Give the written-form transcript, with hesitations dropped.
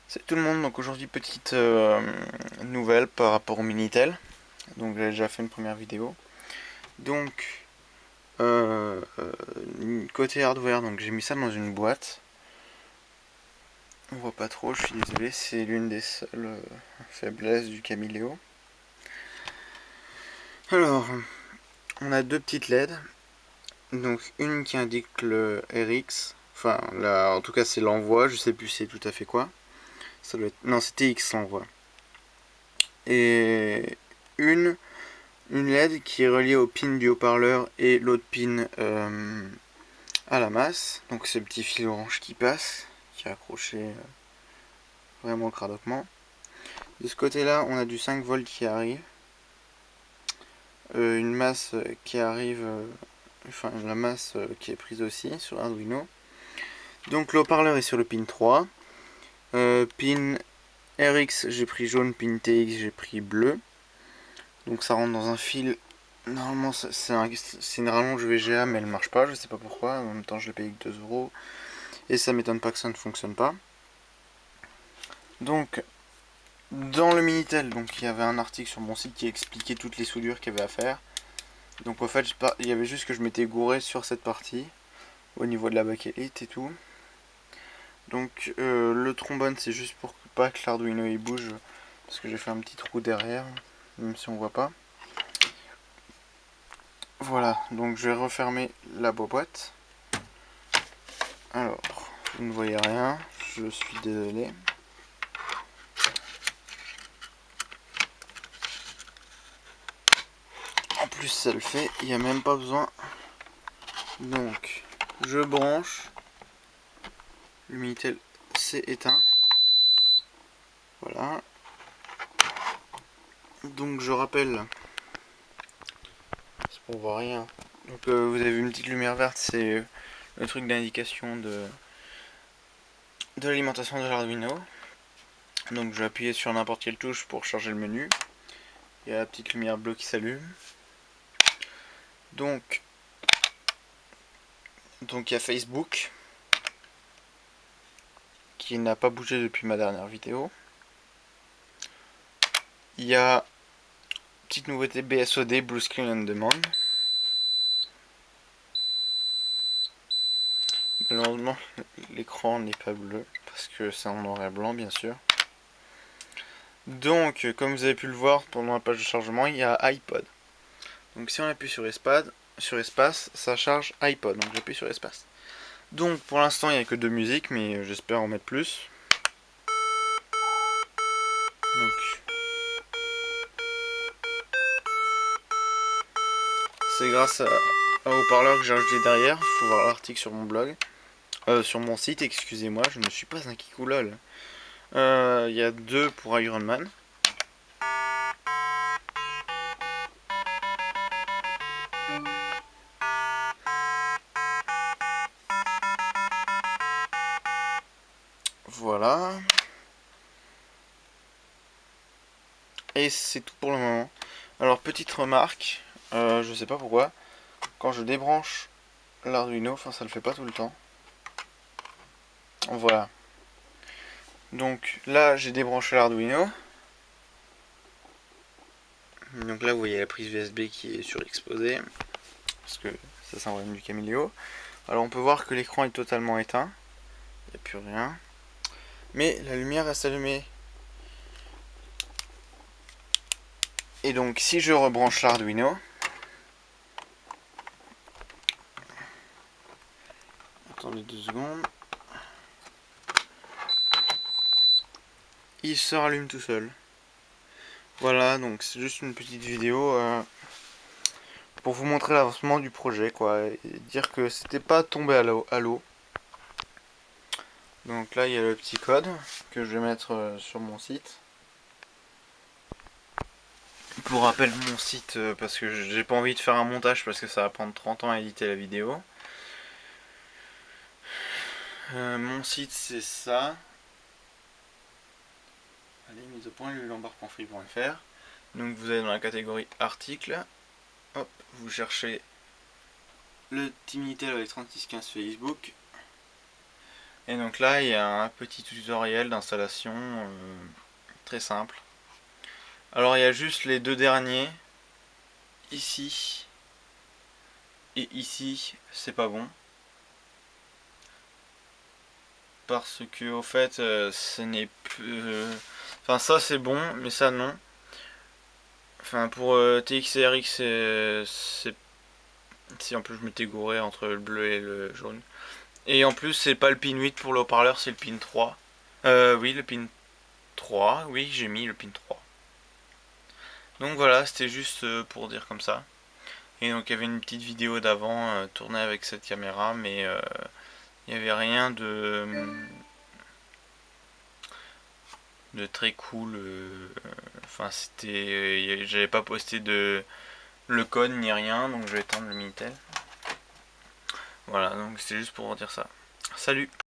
Salut tout le monde, donc aujourd'hui petite nouvelle par rapport au Minitel. Donc j'ai déjà fait une première vidéo. Donc côté hardware, donc j'ai mis ça dans une boîte. On voit pas trop, je suis désolé, c'est l'une des seules faiblesses du Camileo. Alors, on a deux petites LED. Donc une qui indique le RX, enfin là en tout cas c'est l'envoi, je sais plus c'est tout à fait quoi. Ça doit être... Non, c'était X l'envoi. Et une LED qui est reliée au pin du haut-parleur et l'autre pin à la masse. Donc c'est le petit fil orange qui passe, qui est accroché vraiment cradaquement. De ce côté-là, on a du 5 volts qui arrive. Une masse qui arrive, enfin la masse qui est prise aussi sur Arduino. Donc le haut-parleur est sur le pin 3. Pin RX, j'ai pris jaune, pin TX, j'ai pris bleu. Donc ça rentre dans un fil. Normalement, c'est une rallonge VGA, mais elle marche pas, je sais pas pourquoi. En même temps, je l'ai payé que 2 €. Et ça m'étonne pas que ça ne fonctionne pas. Donc, dans le Minitel, donc il y avait un article sur mon site qui expliquait toutes les soudures qu'il y avait à faire. Donc, en fait, il y avait juste que je m'étais gouré sur cette partie, au niveau de la bakélite et tout. Donc, le trombone, c'est juste pour pas que l'Arduino il bouge, parce que j'ai fait un petit trou derrière, même si on voit pas. Voilà, donc je vais refermer la boîte. Alors, vous ne voyez rien, je suis désolé. En plus, ça le fait, il n'y a même pas besoin. Donc, je branche. Le Minitel s'est éteint. Voilà. Donc, je rappelle. C'est pour voir rien. Donc, vous avez une petite lumière verte, c'est le truc d'indication de l'alimentation de l'Arduino. Donc, je vais appuyer sur n'importe quelle touche pour charger le menu. Il y a la petite lumière bleue qui s'allume. Donc, il y a Facebook qui n'a pas bougé depuis ma dernière vidéo. Il y a petite nouveauté BSOD, Blue Screen on Demand. Malheureusement, l'écran n'est pas bleu parce que c'est en noir et blanc, bien sûr. Donc, comme vous avez pu le voir pendant la page de chargement, il y a iPod. Donc, si on appuie sur espace, ça charge iPod. Donc, j'appuie sur espace. Donc, pour l'instant, il n'y a que 2 musiques, mais j'espère en mettre plus. Donc, c'est grâce à haut-parleur que j'ai ajouté derrière. Il faut voir l'article sur mon blog. Sur mon site, excusez-moi, je ne suis pas un kikoulol. Il y a 2 pour Iron Man. Voilà. Et c'est tout pour le moment. Alors, petite remarque, je sais pas pourquoi, quand je débranche l'Arduino, enfin ça le fait pas tout le temps. Voilà. Donc là, j'ai débranché l'Arduino. Donc là, vous voyez la prise USB qui est surexposée, parce que ça s'envoie du Camileo. Alors on peut voir que l'écran est totalement éteint, il n'y a plus rien. Mais la lumière reste allumée. Et donc si je rebranche l'Arduino, attendez 2 secondes, il se rallume tout seul. Voilà, donc c'est juste une petite vidéo pour vous montrer l'avancement du projet, quoi, et dire que c'était pas tombé à l'eau. Donc là il y a le petit code que je vais mettre sur mon site. Pour rappel, mon site, parce que j'ai pas envie de faire un montage parce que ça va prendre 30 ans à éditer la vidéo. Mon site c'est ça. Allez, mise au point, lulambar.free.fr. Donc vous allez dans la catégorie articles. Hop, vous cherchez le petit Minitel avec 3615 Facebook. Et donc là, il y a un petit tutoriel d'installation très simple. Alors il y a juste les deux derniers, ici et ici, c'est pas bon. Parce que au fait, ce n'est plus... Enfin ça c'est bon, mais ça non. Enfin pour TX et RX, c'est... Si en plus je m'étais gouré entre le bleu et le jaune. Et en plus c'est pas le pin 8 pour le haut-parleur, c'est le pin 3. Oui, le pin 3, oui j'ai mis le pin 3. Donc voilà, c'était juste pour dire comme ça. Et donc il y avait une petite vidéo d'avant tournée avec cette caméra, mais il n'y avait rien de très cool. Enfin c'était, j'avais pas posté le code ni rien, donc je vais éteindre le Minitel. Voilà, donc c'était juste pour dire ça. Salut!